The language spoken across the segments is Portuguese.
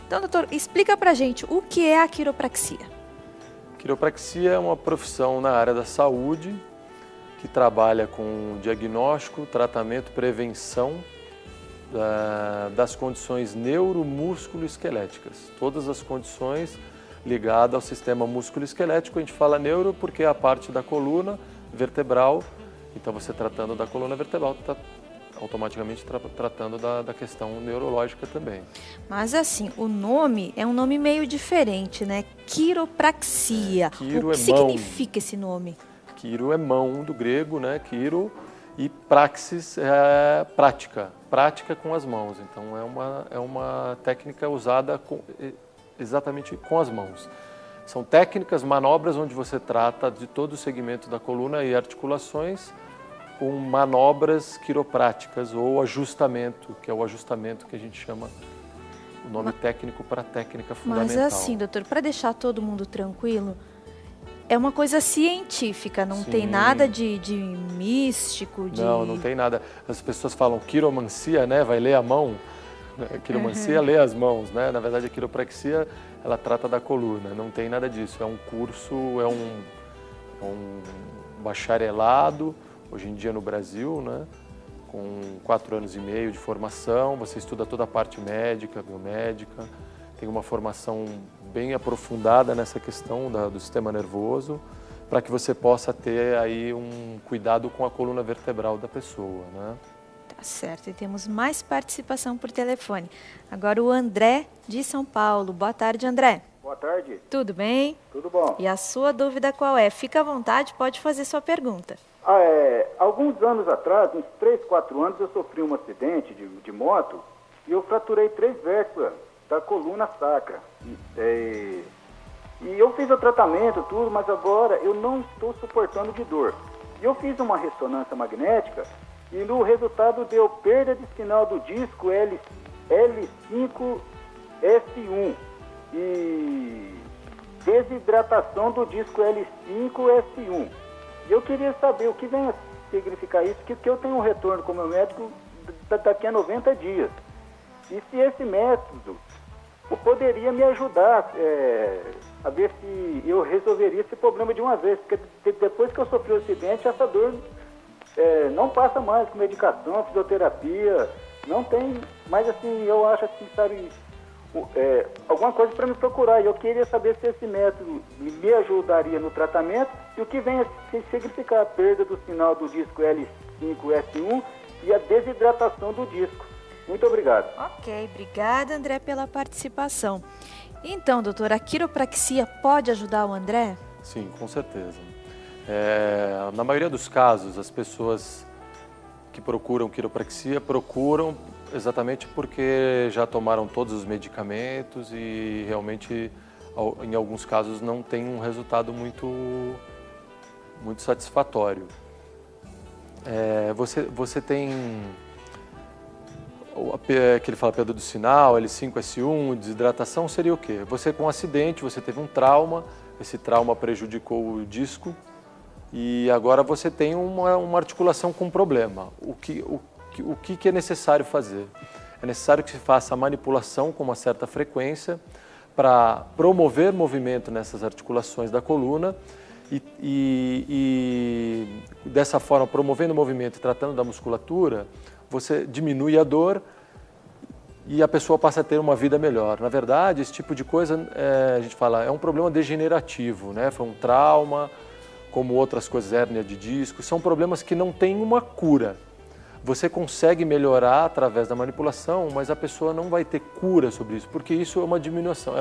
Então, doutor, explica pra gente o que é a quiropraxia. Quiropraxia é uma profissão na área da saúde que trabalha com diagnóstico, tratamento, prevenção das condições neuromúsculo-esqueléticas. Todas as condições ligadas ao sistema músculo-esquelético. A gente fala neuro porque é a parte da coluna vertebral. Então, você tratando da coluna vertebral, está automaticamente tratando da questão neurológica também. Mas assim, o nome é um nome meio diferente, né? Quiropraxia. Quiro o que é mão. significa esse nome? Quiro é mão do grego, né? Quiro, e praxis é prática, prática com as mãos. Então é uma técnica usada exatamente com as mãos. São técnicas, manobras onde você trata de todo o segmento da coluna e articulações com manobras quiropráticas ou ajustamento, que é o ajustamento que a gente chama o nome técnico para técnica fundamental. Mas assim, doutor, para deixar todo mundo tranquilo, é uma coisa científica, não Sim. tem nada de místico, de... Não tem nada. As pessoas falam quiromancia, né? Vai ler a mão. Quiromancia lê as mãos, né? Na verdade, a quiropraxia, ela trata da coluna. Não tem nada disso. É um curso, é um bacharelado, hoje em dia no Brasil, né? Com 4 anos e meio de formação. Você estuda toda a parte médica, biomédica. Tem uma formação bem aprofundada nessa questão do sistema nervoso, para que você possa ter aí um cuidado com a coluna vertebral da pessoa, né? Tá certo, e temos mais participação por telefone. Agora o André, de São Paulo. Boa tarde, André. Boa tarde. Tudo bem? Tudo bom? E a sua dúvida qual é? Fica à vontade, pode fazer sua pergunta. Alguns anos atrás, uns 3, 4 anos, eu sofri um acidente de moto e eu fraturei 3 vértebras da coluna sacra. E eu fiz o tratamento, tudo, mas agora eu não estou suportando de dor. E eu fiz uma ressonância magnética e no resultado deu perda de sinal do disco L5-S1 e desidratação do disco L5-S1. E eu queria saber o que vem a significar isso, que eu tenho um retorno com o meu médico daqui a 90 dias. E se esse método poderia me ajudar a ver se eu resolveria esse problema de uma vez, porque depois que eu sofri o acidente, essa dor não passa mais com medicação, fisioterapia, não tem, mas assim, eu acho assim, sabe, alguma coisa para me procurar. E eu queria saber se esse método me ajudaria no tratamento e o que vem a significar a perda do sinal do disco L5-S1 e a desidratação do disco. Muito obrigado. Ok, obrigada, André, pela participação. Então, doutor, a quiropraxia pode ajudar o André? Sim, com certeza. Na maioria dos casos, as pessoas que procuram quiropraxia procuram exatamente porque já tomaram todos os medicamentos e realmente, em alguns casos, não tem um resultado muito satisfatório. Você tem... que ele fala perda do sinal, L5-S1, desidratação, seria o quê? Você com um acidente, você teve um trauma, esse trauma prejudicou o disco e agora você tem uma articulação com problema. O que é necessário fazer? É necessário que se faça a manipulação com uma certa frequência para promover movimento nessas articulações da coluna e dessa forma, promovendo o movimento e tratando da musculatura, você diminui a dor e a pessoa passa a ter uma vida melhor. Na verdade, esse tipo de coisa, a gente fala, é um problema degenerativo, né? Foi um trauma, como outras coisas, hérnia de disco, são problemas que não têm uma cura. Você consegue melhorar através da manipulação, mas a pessoa não vai ter cura sobre isso, porque isso é uma diminuição,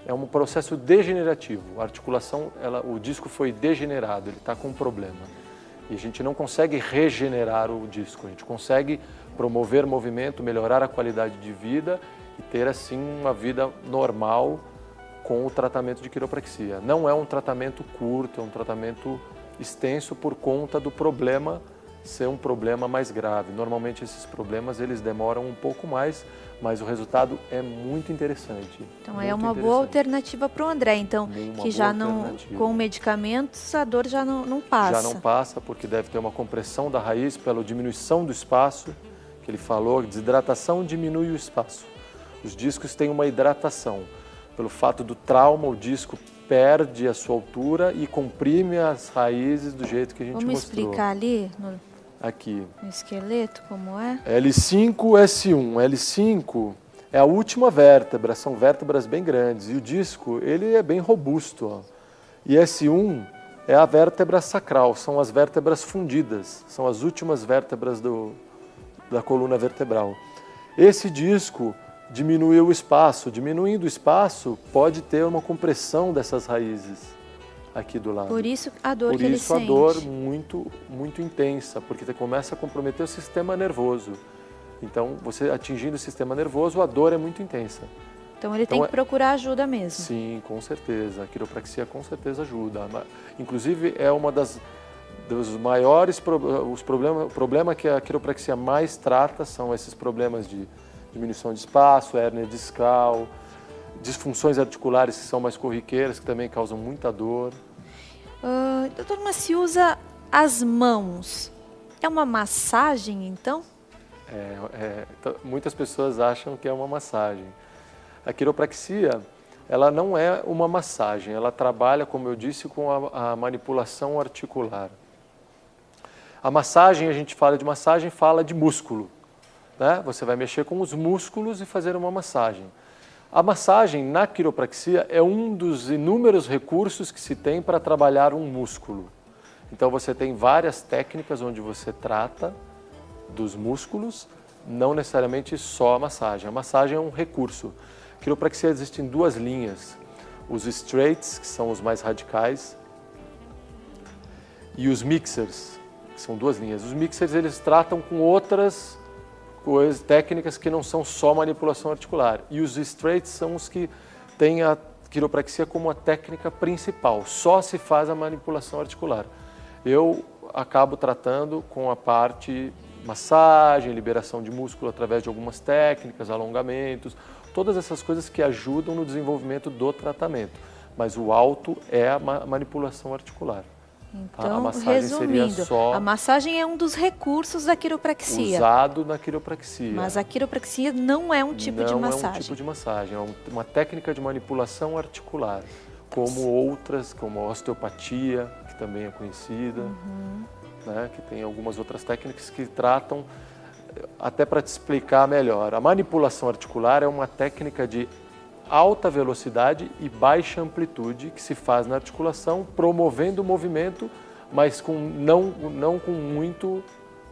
é um processo degenerativo. A articulação, o disco foi degenerado, ele está com um problema. E a gente não consegue regenerar o disco, a gente consegue promover movimento, melhorar a qualidade de vida e ter assim uma vida normal com o tratamento de quiropraxia. Não é um tratamento curto, é um tratamento extenso por conta do problema ser um problema mais grave. Normalmente esses problemas eles demoram um pouco mais, mas o resultado é muito interessante. Então é uma boa alternativa para o André, então, que já não, com medicamentos, a dor já não passa. Já não passa, porque deve ter uma compressão da raiz pela diminuição do espaço, que ele falou, desidratação diminui o espaço. Os discos têm uma hidratação. Pelo fato do trauma, o disco perde a sua altura e comprime as raízes do jeito que a gente mostrou. Vamos explicar ali Aqui. no esqueleto como é? L5-S1. L5 é a última vértebra, são vértebras bem grandes. E o disco, ele é bem robusto. Ó. E S1 é a vértebra sacral, são as vértebras fundidas, são as últimas vértebras da coluna vertebral. Esse disco diminuiu o espaço. Diminuindo o espaço, pode ter uma compressão dessas raízes aqui do lado. Por isso a dor que ele sente. Por isso a dor muito, muito intensa, porque você começa a comprometer o sistema nervoso. Então, você atingindo o sistema nervoso, a dor é muito intensa. Então ele tem que procurar ajuda mesmo. Sim, com certeza. A quiropraxia com certeza ajuda. Inclusive, é uma dos maiores problema que a quiropraxia mais trata são esses problemas de diminuição de espaço, hérnia discal, disfunções articulares que são mais corriqueiras, que também causam muita dor. Doutor, mas se usa as mãos, é uma massagem então? Muitas pessoas acham que é uma massagem. A quiropraxia, ela não é uma massagem, ela trabalha, como eu disse, com a manipulação articular. A massagem, a gente fala de massagem, fala de músculo. Né? Você vai mexer com os músculos e fazer uma massagem. A massagem na quiropraxia é um dos inúmeros recursos que se tem para trabalhar um músculo. Então você tem várias técnicas onde você trata dos músculos, não necessariamente só a massagem. A massagem é um recurso. A quiropraxia existe em duas linhas. Os straights, que são os mais radicais, e os mixers, que são duas linhas. Os mixers, eles tratam com outras técnicas que não são só manipulação articular. E os straights são os que têm a quiropraxia como a técnica principal. Só se faz a manipulação articular. Eu acabo tratando com a parte massagem, liberação de músculo através de algumas técnicas, alongamentos, todas essas coisas que ajudam no desenvolvimento do tratamento. Mas o alto é a manipulação articular. Então, a massagem resumindo, seria só a massagem é um dos recursos da quiropraxia. Usado na quiropraxia. Mas a quiropraxia não é um tipo de massagem. Não é um tipo de massagem, é uma técnica de manipulação articular, como outras, como a osteopatia, que também é conhecida, né, que tem algumas outras técnicas que tratam, até para te explicar melhor, a manipulação articular é uma técnica de alta velocidade e baixa amplitude que se faz na articulação, promovendo o movimento, mas não com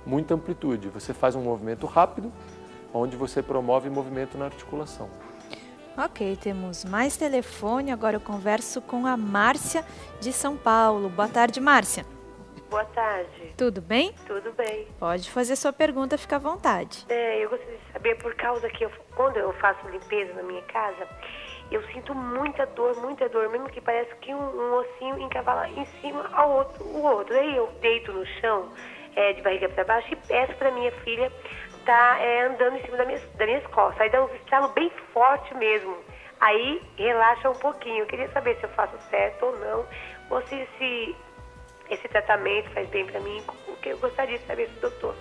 muita amplitude. Você faz um movimento rápido, onde você promove movimento na articulação. Ok, temos mais telefone. Agora eu converso com a Márcia de São Paulo. Boa tarde, Márcia. Boa tarde. Tudo bem? Tudo bem. Pode fazer sua pergunta, fica à vontade. Eu gostaria de saber, por causa que quando eu faço limpeza na minha casa, eu sinto muita dor, mesmo que parece que um ossinho encavala em cima o outro. Aí eu deito no chão, de barriga para baixo, e peço para minha filha estar andando em cima das minhas costas. Aí dá uns estalos bem forte mesmo. Aí relaxa um pouquinho. Eu queria saber se eu faço certo ou não, ou se esse tratamento faz bem para mim, porque eu gostaria de saber, doutor.